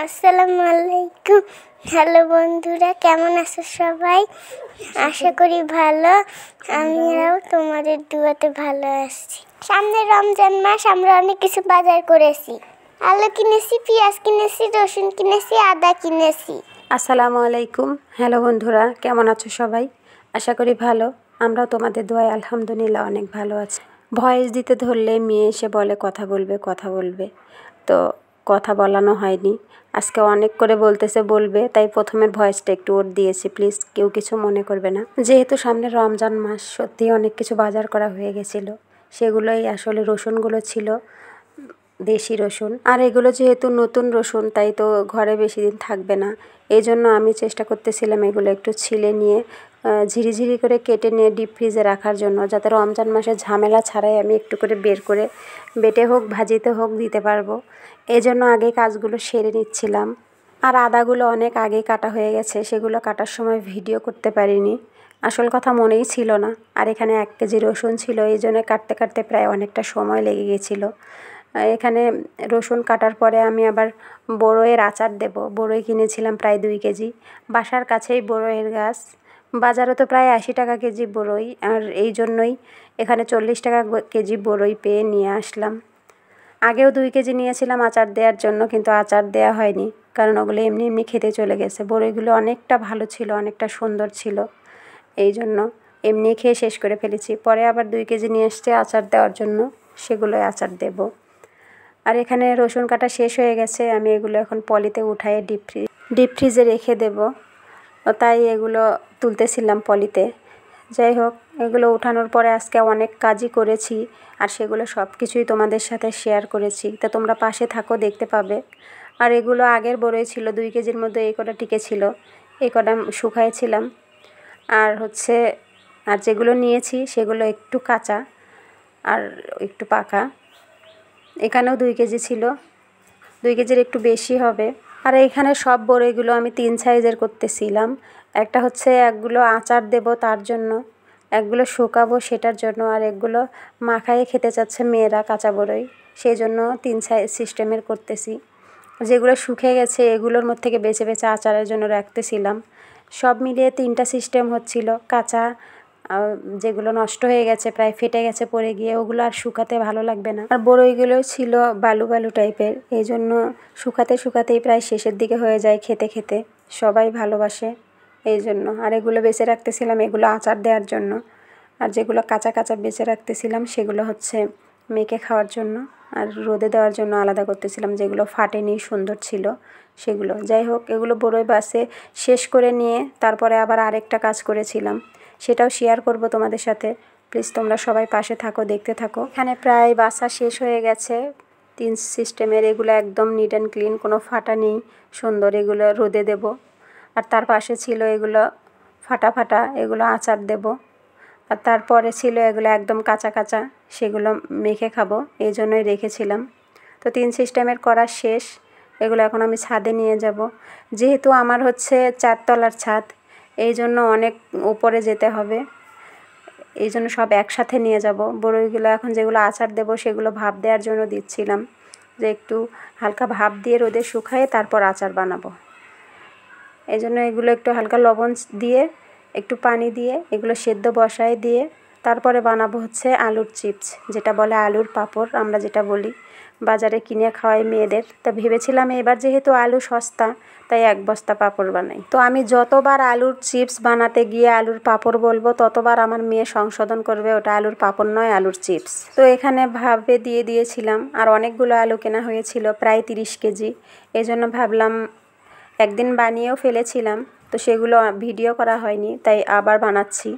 আসসালামু আলাইকুম। হ্যালো বন্ধুরা, কেমন আছো সবাই? আশা করি ভালো। আমিও তোমাদের দুয়াতে ভালো আছি। সামনে রমজান মাস, আমরা অনেক কিছু বাজার করেছি। আলু কিনেছি, পেঁয়াজ কিনেছি, রসুন কিনেছি, আদা কিনেছি। আসসালামু আলাইকুম। হ্যালো বন্ধুরা, কেমন আছো সবাই? আশা করি ভালো। আমরাও তোমাদের দোয়ায় আলহামদুলিল্লাহ অনেক ভালো আছি। ভয়েস দিতে ধরলে মেয়ে এসে বলে কথা বলবে, তো কথা বলানো হয়নি। আজকে অনেক করে বলবে, তাই প্রথমের ভয়েসটা একটু ওর দিয়েছি। প্লিজ কেউ কিছু মনে করবে না। যেহেতু সামনে রমজান মাস, সত্যি অনেক কিছু বাজার করা হয়ে গেছিলো। সেগুলোই আসলে রসুনগুলো ছিল দেশি রসুন, আর এগুলো যেহেতু নতুন রসুন, তাই তো ঘরে বেশি দিন থাকবে না। এই জন্য আমি চেষ্টা করতেছিলাম এগুলো একটু ছিলে নিয়ে ঝিরিঝিরি করে কেটে নিয়ে ডিপ ফ্রিজে রাখার জন্য, যাতে রমজান মাসে ঝামেলা ছাড়াই আমি একটু করে বের করে বেটে হোক ভাজিতে হোক দিতে পারবো। এই জন্য আগে কাজগুলো সেরে নিচ্ছিলাম। আর আদাগুলো অনেক আগেই কাটা হয়ে গেছে, সেগুলো কাটার সময় ভিডিও করতে পারিনি। আসল কথা মনেই ছিল না। আর এখানে 1 কেজি রসুন ছিল, এই জন্য কাটতে কাটতে প্রায় অনেকটা সময় লেগে গেছিলো। এখানে রসুন কাটার পরে আমি আবার বড়ইয়ের আচার দেব। বড়ই কিনেছিলাম প্রায় 2 কেজি। বাসার কাছেই বড়ইয়ের গাছ। বাজারে তো প্রায় 80 টাকা কেজি বড়ই, আর এই জন্যই এখানে 40 টাকা কেজি বড়ই পেয়ে নিয়ে আসলাম। আগেও 2 কেজি নিয়েছিলাম আচার দেওয়ার জন্য, কিন্তু আচার দেওয়া হয়নি, কারণ ওগুলো এমনি এমনি খেতে চলে গেছে। বড়ইগুলো অনেকটা ভালো ছিল, অনেকটা সুন্দর ছিল, এই জন্য এমনি খেয়ে শেষ করে ফেলেছি। পরে আবার 2 কেজি নিয়ে এসছে আচার দেওয়ার জন্য, সেগুলোই আচার দেব। আর এখানে রসুন কাটা শেষ হয়ে গেছে, আমি এগুলো এখন পলিতে উঠায়ে ডিপ ফ্রিজে রেখে দেব। তাই এগুলো তুলতেছিলাম পলিতে। যাই হোক, এগুলো উঠানোর পরে আজকে অনেক কাজই করেছি, আর সেগুলো সব কিছুই তোমাদের সাথে শেয়ার করেছি। তা তোমরা পাশে থাকো, দেখতে পাবে। আর এগুলো আগের বড়ই ছিল, 2 কেজির মধ্যে এই কটা টিকেছিল, এই কটা শুকাইছিলাম। আর যেগুলো নিয়েছি সেগুলো একটু কাঁচা আর একটু পাকা। এখানেও 2 কেজি ছিল, 2 কেজির একটু বেশি হবে। আর এইখানে সব বড়ইগুলো আমি 3 সাইজের করতেছিলাম। একটা হচ্ছে একগুলো আচার দেব তার জন্য, একগুলো শুকাবো সেটার জন্য, আর একগুলো মাখায়ে খেতে চাচ্ছে মেয়েরা কাঁচা বড়ই, সেই জন্য 3 সাইজ সিস্টেমের করতেছি। যেগুলো শুকিয়ে গেছে এগুলোর মধ্যে থেকে বেছে বেছে আচারের জন্য রাখতেছিলাম। সব মিলিয়ে 3টা সিস্টেম হচ্ছিল। কাঁচা যেগুলো নষ্ট হয়ে গেছে, প্রায় ফেটে গেছে পড়ে গিয়ে, ওগুলো আর শুকাতে ভালো লাগবে না। আর বড়ইগুলোও ছিল বালু বালু টাইপের, এই জন্য শুকাতেই প্রায় শেষের দিকে হয়ে যায় খেতে খেতে। সবাই ভালোবাসে এই জন্য। আর এগুলো বেছে রাখতেছিলাম এগুলো আচার দেওয়ার জন্য। আর যেগুলো কাঁচা কাঁচা বেছে রাখতেছিলাম সেগুলো হচ্ছে মেখে খাওয়ার জন্য, আর রোদে দেওয়ার জন্য আলাদা করতেছিলাম। যেগুলো ফাটেনি, সুন্দর ছিল সেগুলো। যাই হোক, এগুলো বড়ই বাসে শেষ করে নিয়ে তারপরে আবার আরেকটা কাজ করেছিলাম, সেটাও শেয়ার করব তোমাদের সাথে। প্লিজ তোমরা সবাই পাশে থাকো, দেখতে থাকো। এখানে প্রায় বাসা শেষ হয়ে গেছে 3 সিস্টেমের। এগুলো একদম নিট অ্যান্ড ক্লিন, কোনো ফাটা নেই, সুন্দর। এগুলো রোদে দেব। আর তার পাশে ছিল এগুলো ফাটা ফাটা, এগুলো আচার দেব। আর তারপরে ছিল এগুলো একদম কাঁচা কাঁচা, সেগুলো মেখে খাবো, এই জন্যই রেখেছিলাম। তো 3 সিস্টেমের করা শেষ। এগুলো এখন আমি ছাদে নিয়ে যাব। যেহেতু আমার হচ্ছে 4 তলার ছাদ, এই জন্য অনেক উপরে যেতে হবে, এই জন্য সব একসাথে নিয়ে যাব। বড়ইগুলো এখন যেগুলো আচার দেব সেগুলো ভাপ দেওয়ার জন্য দিচ্ছিলাম, যে একটু হালকা ভাপ দিয়ে রোদে শুকায়ে তারপর আচার বানাবো। এই জন্য এগুলো একটু হালকা লবণ দিয়ে, একটু পানি দিয়ে এগুলো সেদ্ধ বসায় দিয়ে তারপরে বানাবো হচ্ছে আলুর চিপস, যেটা বলে আলুর পাঁপড় আমরা যেটা বলি, বাজারে কিনে খাওয়াই মেয়েদের। তা ভেবেছিলাম এবার যেহেতু আলু সস্তা, তাই 1 বস্তা পাঁপড় বানাই। তো আমি যতবার আলুর চিপস বানাতে গিয়ে আলুর পাঁপড় বলবো, ততবার আমার মেয়ে সংশোধন করবে, ওটা আলুর পাঁপড় নয়, আলুর চিপস। তো এখানে ভাবে দিয়েছিলাম। আর অনেকগুলো আলু কেনা হয়েছিল, প্রায় 30 কেজি। এই জন্য ভাবলাম, একদিন বানিয়েও ফেলেছিলাম, তো সেগুলো ভিডিও করা হয়নি, তাই আবার বানাচ্ছি।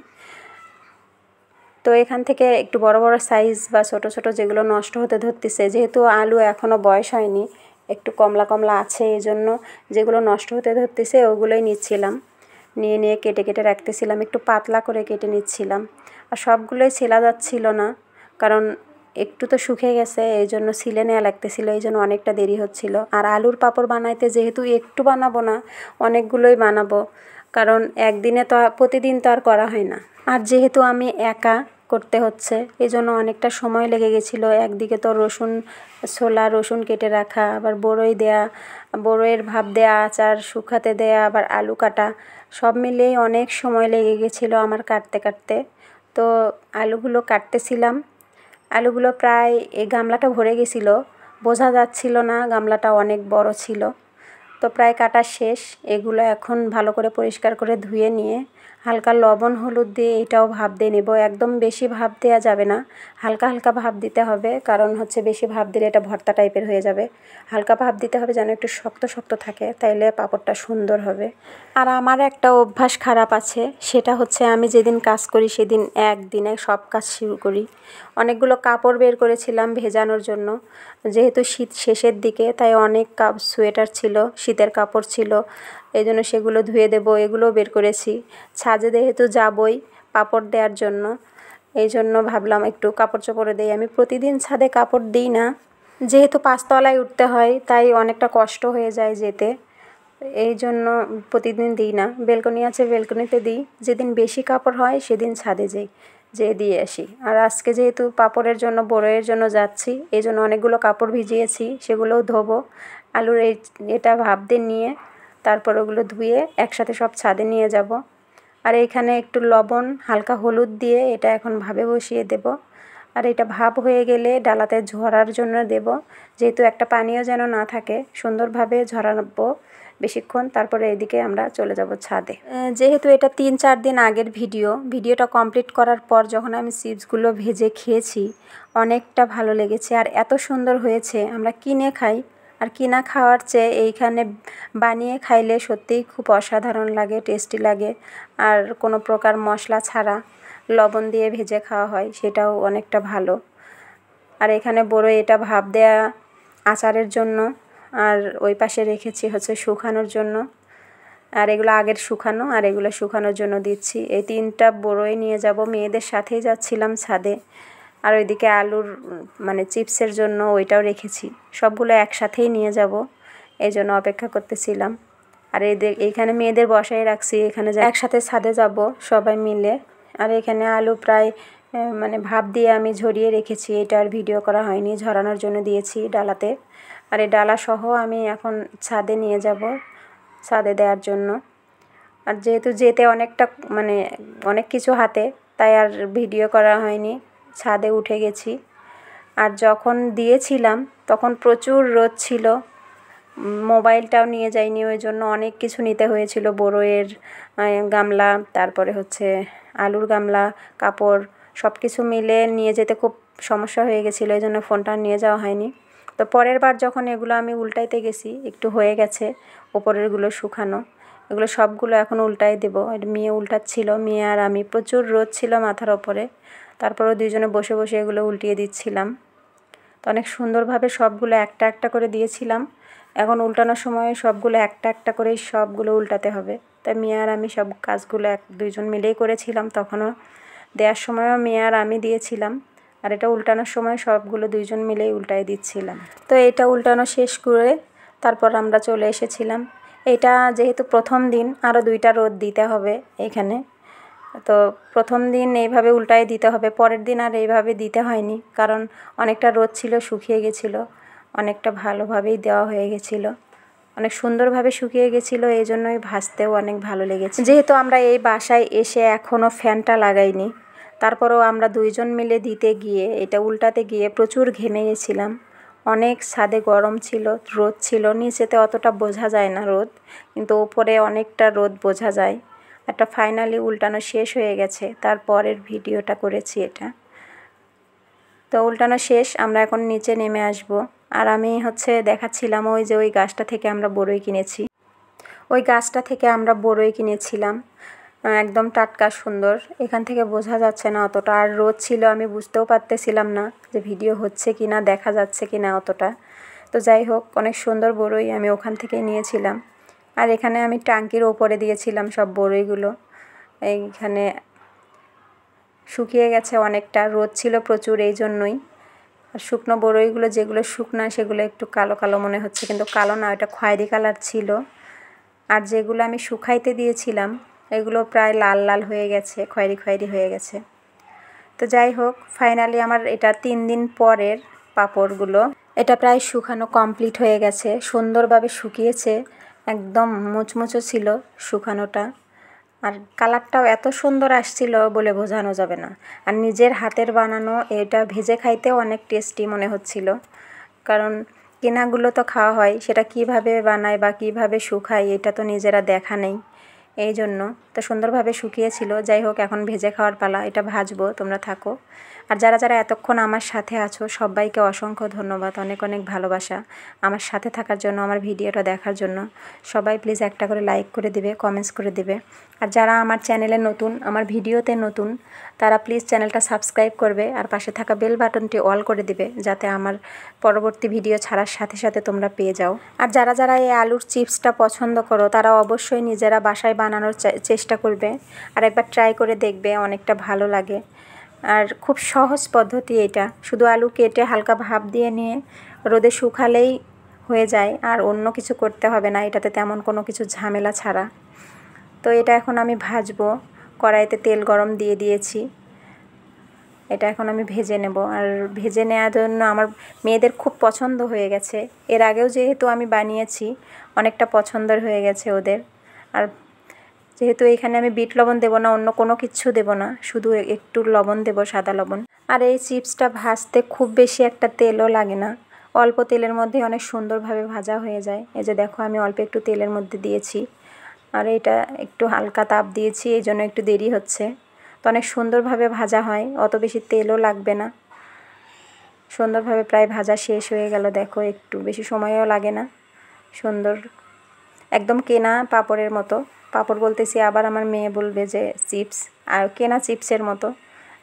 তো এখান থেকে একটু বড় বড় সাইজ বা ছোট ছোট যেগুলো নষ্ট হতে ধরতেছে, যেহেতু আলু এখনও বয়স হয়নি, একটু কমলা কমলা আছে, এই জন্য যেগুলো নষ্ট হতে ধরতেছে ওগুলোই নিচ্ছিলাম। নিয়ে কেটে কেটে রাখতেছিলাম, একটু পাতলা করে কেটে নিচ্ছিলাম। আর সবগুলোই ছেলা যাচ্ছিল না, কারণ একটু তো শুকিয়ে গেছে, এই জন্য ছিলে নেওয়া লাগতেছিল, এই জন্য অনেকটা দেরি হচ্ছিল। আর আলুর পাঁপড় বানাইতে যেহেতু একটু বানাবো না, অনেকগুলোই বানাবো, কারণ একদিনে তো প্রতিদিন তো আর করা হয় না। আর যেহেতু আমি একা, করতে হচ্ছে, এই জন্য অনেকটা সময় লেগে গেছিলো। একদিকে তো রসুন কেটে রাখা, আবার বড়ই দেয়া, বড়ইয়ের ভাপ দেয়া, আচার শুকাতে দেয়া, আবার আলু কাটা, সব মিলিয়েই অনেক সময় লেগে গেছিলো আমার কাটতে কাটতে। তো আলুগুলো কাটতেছিলাম, আলুগুলো প্রায় এই গামলাটা ভরে গেছিলো, বোঝা যাচ্ছিল না, গামলাটা অনেক বড় ছিল। তো প্রায় কাটা শেষ। এগুলো এখন ভালো করে পরিষ্কার করে ধুয়ে নিয়ে হালকা লবণ হলুদ দিয়ে এটাও ভাপ দিয়ে নেব। একদম বেশি ভাপ দেওয়া যাবে না, হালকা হালকা ভাপ দিতে হবে, কারণ হচ্ছে বেশি ভাপ দিলে এটা ভর্তা টাইপের হয়ে যাবে। হালকা ভাপ দিতে হবে যেন একটু শক্ত শক্ত থাকে, তাইলে পাঁপড়টা সুন্দর হবে। আর আমার একটা অভ্যাস খারাপ আছে, সেটা হচ্ছে আমি যেদিন কাজ করি সেদিন একদিনে সব কাজ শুরু করি। অনেকগুলো কাপড় বের করেছিলাম ভেজানোর জন্য, যেহেতু শীত শেষের দিকে, তাই অনেক সোয়েটার ছিল, শীতের কাপড় ছিল, এই জন্য সেগুলো ধুয়ে দেব। এগুলোও বের করেছি। ছাদে যেহেতু যাবই পাঁপড় দেওয়ার জন্য, এই জন্য ভাবলাম একটু কাপড় চোপড়ে দিই। আমি প্রতিদিন ছাদে কাপড় দিই না, যেহেতু 5 তলায় উঠতে হয়, তাই অনেকটা কষ্ট হয়ে যায় যেতে, এই জন্য প্রতিদিন দিই না। বেলকনি আছে, বেলকনিতে দিই। যেদিন বেশি কাপড় হয় সেদিন ছাদে যাই, যেয়ে দিয়ে আসি। আর আজকে যেহেতু পাঁপড়ের জন্য, বড়ইয়ের জন্য যাচ্ছি, এই জন্য অনেকগুলো কাপড় ভিজিয়েছি, সেগুলোও ধোবো। আলুর এটা ভাপ দিয়ে নিয়ে তারপর ওগুলো ধুয়ে একসাথে সব ছাদে নিয়ে যাব। আর এইখানে একটু লবণ হালকা হলুদ দিয়ে এটা এখন ভাপে বসিয়ে দেব। আর এটা ভাপ হয়ে গেলে ডালাতে ঝরার জন্য দেব, যেহেতু একটা পানিও যেন না থাকে, সুন্দরভাবে ঝরাবো বেশিক্ষণ। তারপরে এদিকে আমরা চলে যাব ছাদে। যেহেতু এটা 3-4 দিন আগের ভিডিওটা কমপ্লিট করার পর যখন আমি চিপসগুলো ভেজে খেয়েছি, অনেকটা ভালো লেগেছে। আর এত সুন্দর হয়েছে, আমরা কিনে খাই, আর কিনা খাওয়ার চেয়ে এইখানে বানিয়ে খাইলে সত্যিই খুব অসাধারণ লাগে, টেস্টি লাগে। আর কোনো প্রকার মশলা ছাড়া লবণ দিয়ে ভেজে খাওয়া হয়, সেটাও অনেকটা ভালো। আর এখানে বড়ই এটা ভাপ দেয়া আচারের জন্য, আর ওই পাশে রেখেছি হচ্ছে শুকানোর জন্য। আর এগুলো আগের শুকানো, আর এগুলো শুকানোর জন্য দিচ্ছি। এই 3টা বড়ই নিয়ে যাব, মেয়েদের সাথেই যাচ্ছিলাম ছাদে। আর ওইদিকে আলুর মানে চিপসের জন্য ওইটাও রেখেছি, সবগুলো একসাথেই নিয়ে যাব, এই জন্য অপেক্ষা করতেছিলাম। আর এইখানে মেয়েদের বসায় রাখছি, এখানে একসাথে ছাদে যাব সবাই মিলে। আর এখানে আলু প্রায় মানে ভাপ দিয়ে আমি ঝরিয়ে রেখেছি, এটা আর ভিডিও করা হয়নি, ঝরানোর জন্য দিয়েছি ডালাতে। আর এই ডালা সহ আমি এখন ছাদে নিয়ে যাব, ছাদে দেওয়ার জন্য। আর যেহেতু যেতে অনেকটা মানে অনেক কিছু হাতে, তাই আর ভিডিও করা হয়নি, ছাদে উঠে গেছি। আর যখন দিয়েছিলাম তখন প্রচুর রোদ ছিল, মোবাইলটাও নিয়ে যাইনি, ওই জন্য অনেক কিছু নিতে হয়েছিল। বড়ইয়ের গামলা, তারপরে হচ্ছে আলুর গামলা, কাপড়, সব কিছু মিলে নিয়ে যেতে খুব সমস্যা হয়ে গেছিলো, এই জন্য ফোনটা নিয়ে যাওয়া হয়নি। তো পরের বার যখন এগুলো আমি উল্টাইতে গেছি, একটু হয়ে গেছে ওপরেরগুলো শুকানো, এগুলো সবগুলো এখন উল্টাই দেবো। মেয়ে উল্টাচ্ছিল, মেয়ে আর আমি, প্রচুর রোদ ছিল মাথার ওপরে, তারপরেও দুজনে বসে বসে এগুলো উল্টিয়ে দিচ্ছিলাম। তো অনেক সুন্দরভাবে সবগুলো একটা একটা করে দিয়েছিলাম। এখন উল্টানোর সময় সবগুলো একটা একটা করেই সবগুলো উল্টাতে হবে, তাই মেয়ে আর আমি সব কাজগুলো দুইজন মিলেই করেছিলাম। তখনও দেওয়ার সময়ও মেয়ে আর আমি দিয়েছিলাম, আর এটা উল্টানোর সময় সবগুলো দুইজন মিলেই উল্টাই দিচ্ছিলাম। তো এটা উল্টানো শেষ করে তারপর আমরা চলে এসেছিলাম। এটা যেহেতু প্রথম দিন, আরও 2টা রোদ দিতে হবে এখানে, তো প্রথম দিন এইভাবে উল্টাই দিতে হবে, পরের দিন আর এইভাবে দিতে হয়নি, কারণ অনেকটা রোদ ছিল, শুকিয়ে গেছিলো, অনেকটা ভালোভাবেই দেওয়া হয়ে গেছিলো, অনেক সুন্দরভাবে শুকিয়ে গেছিলো, এই জন্যই ভাজতেও অনেক ভালো লেগেছে। যেহেতু আমরা এই বাসায় এসে এখনও ফ্যানটা লাগাইনি, তারপরেও আমরা দুইজন মিলে দিতে গিয়ে, এটা উল্টাতে গিয়ে প্রচুর ঘেমে গেছিলাম। অনেক ছাদে গরম ছিল, রোদ ছিল, নিচেতে অতটা বোঝা যায় না রোদ, কিন্তু উপরে অনেকটা রোদ বোঝা যায়। একটা ফাইনালি উল্টানো শেষ হয়ে গেছে, তারপরের ভিডিওটা করেছি এটা। তো উল্টানো শেষ, আমরা এখন নিচে নেমে আসব। আর আমি হচ্ছে দেখাচ্ছিলাম ওই যে ওই গাছটা থেকে আমরা বড়ই কিনেছি, ওই গাছটা থেকে আমরা বড়ই কিনেছিলাম, একদম টাটকা সুন্দর। এখান থেকে বোঝা যাচ্ছে না অতটা, আর রোদ ছিল, আমি বুঝতেও পারতেছিলাম না যে ভিডিও হচ্ছে কি না, দেখা যাচ্ছে কি না অতটা। তো যাই হোক, অনেক সুন্দর বড়ই আমি ওখান থেকে নিয়েছিলাম। আর এখানে আমি ট্যাঙ্কির ওপরে দিয়েছিলাম সব বড়ইগুলো, এইখানে শুকিয়ে গেছে অনেকটা, রোদ ছিল প্রচুর, এই জন্যই। আর শুকনো বড়ইগুলো যেগুলো শুকনা, সেগুলো একটু কালো কালো মনে হচ্ছে, কিন্তু কালো না, ওটা খয়েরি কালার ছিল। আর যেগুলো আমি শুকাইতে দিয়েছিলাম, এগুলো প্রায় লাল লাল হয়ে গেছে, খয়েরি খয়েরি হয়ে গেছে। তো তো যাই হোক, ফাইনালি আমার এটা 3 দিন পরের পাঁপড়গুলো। এটা প্রায় শুকানো কমপ্লিট হয়ে গেছে, সুন্দরভাবে শুকিয়েছে, একদম মুচমুচো ছিল শুকানোটা। আর কালারটাও এত সুন্দর আসছিল বলে বোঝানো যাবে না। আর নিজের হাতের বানানো এটা ভেজে খাইতেও অনেক টেস্টি মনে হচ্ছিল, কারণ কেনাগুলো তো খাওয়া হয়, সেটা কিভাবে বানায় বা কিভাবে শুকায় এটা তো নিজেরা দেখা নেই, এই জন্য তো সুন্দরভাবে শুকিয়েছিল। যাই হোক, এখন ভেজে খাওয়ার পালা, এটা ভাজবো, তোমরা থাকো। আর যারা যারা এতক্ষণ আমার সাথে আছো সবাইকে অসংখ্য ধন্যবাদ, অনেক অনেক ভালোবাসা আমার সাথে থাকার জন্য, আমার ভিডিওটা দেখার জন্য। সবাই প্লিজ একটা করে লাইক করে দিবে, কমেন্টস করে দিবে। আর যারা আমার চ্যানেলে নতুন, আমার ভিডিওতে নতুন, তারা প্লিজ চ্যানেলটা সাবস্ক্রাইব করবে আর পাশে থাকা বেল বাটনটি অল করে দিবে, যাতে আমার পরবর্তী ভিডিও ছাড়ার সাথে সাথে তোমরা পেয়ে যাও। আর যারা যারা এই আলুর চিপসটা পছন্দ করো তারা অবশ্যই নিজেরা বাসায় বানানোর চেষ্টা করবে আর একবার ট্রাই করে দেখবে, অনেকটা ভালো লাগে। আর খুব সহজ পদ্ধতি এটা, শুধু আলু কেটে হালকা ভাপ দিয়ে নিয়ে রোদে শুকালেই হয়ে যায়, আর অন্য কিছু করতে হবে না এটাতে, তেমন কোনো কিছু ঝামেলা ছাড়া। তো এটা এখন আমি ভাজবো, কড়াইতে তেল গরম দিয়ে দিয়েছি, এটা এখন আমি ভেজে নেব। আর ভেজে নেওয়ার জন্য আমার মেয়েদের খুব পছন্দ হয়ে গেছে, এর আগেও যেহেতু আমি বানিয়েছি অনেকটা পছন্দের হয়ে গেছে ওদের। আর যেহেতু এখানে আমি বিট লবণ দেবো না, অন্য কোনো কিচ্ছু দেবো না, শুধু একটু লবণ দেবো, সাদা লবণ। আর এই চিপসটা ভাজতে খুব বেশি একটা তেলও লাগে না, অল্প তেলের মধ্যে অনেক সুন্দরভাবে ভাজা হয়ে যায়। এই যে দেখো, আমি অল্প একটু তেলের মধ্যে দিয়েছি, আর এটা একটু হালকা তাপ দিয়েছি, এই জন্য একটু দেরি হচ্ছে। তো অনেক সুন্দরভাবে ভাজা হয়, অত বেশি তেলও লাগবে না, সুন্দরভাবে প্রায় ভাজা শেষ হয়ে গেল। দেখো, একটু বেশি সময়ও লাগে না, সুন্দর একদম কেনা পাঁপড়ের মতো। পাঁপড় বলতেছি, আবার আমার মেয়ে বলবে যে চিপস, আর কেনা চিপসের মতো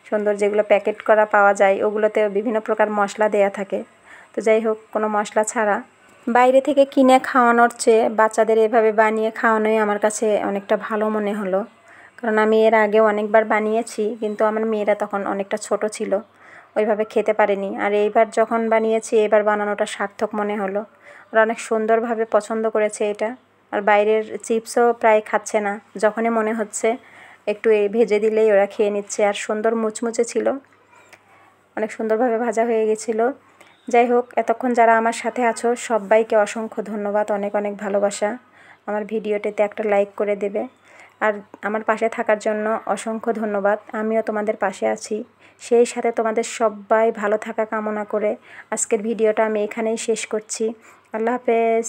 সুন্দর, যেগুলো প্যাকেট করা পাওয়া যায় ওগুলোতে বিভিন্ন প্রকার মশলা দেয়া থাকে। তো যাই হোক, কোনো মশলা ছাড়া বাইরে থেকে কিনে খাওয়ানোর চেয়ে বাচ্চাদের এভাবে বানিয়ে খাওয়ানোই আমার কাছে অনেকটা ভালো মনে হলো, কারণ আমি এর আগেও অনেকবার বানিয়েছি, কিন্তু আমার মেয়েরা তখন অনেকটা ছোট ছিল, ওইভাবে খেতে পারেনি। আর এইবার যখন বানিয়েছি, এবার বানানোটা সার্থক মনে হলো, ওরা অনেক সুন্দরভাবে পছন্দ করেছে এটা। আর বাইরের চিপসও প্রায় খাচ্ছে না, যখনই মনে হচ্ছে একটু ভেজে দিলেই ওরা খেয়ে নিচ্ছে। আর সুন্দর মুচমুচে ছিল, অনেক সুন্দরভাবে ভাজা হয়ে গেছিলো। যাই হোক, এতক্ষণ যারা আমার সাথে আছো সবাইকে অসংখ্য ধন্যবাদ, অনেক অনেক ভালোবাসা। আমার ভিডিওটিতে একটা লাইক করে দেবে, আর আমার পাশে থাকার জন্য অসংখ্য ধন্যবাদ। আমিও তোমাদের পাশে আছি, সেই সাথে তোমাদের সবাই ভালো থাকা কামনা করে আজকের ভিডিওটা আমি এখানেই শেষ করছি। আল্লাহ হাফেজ।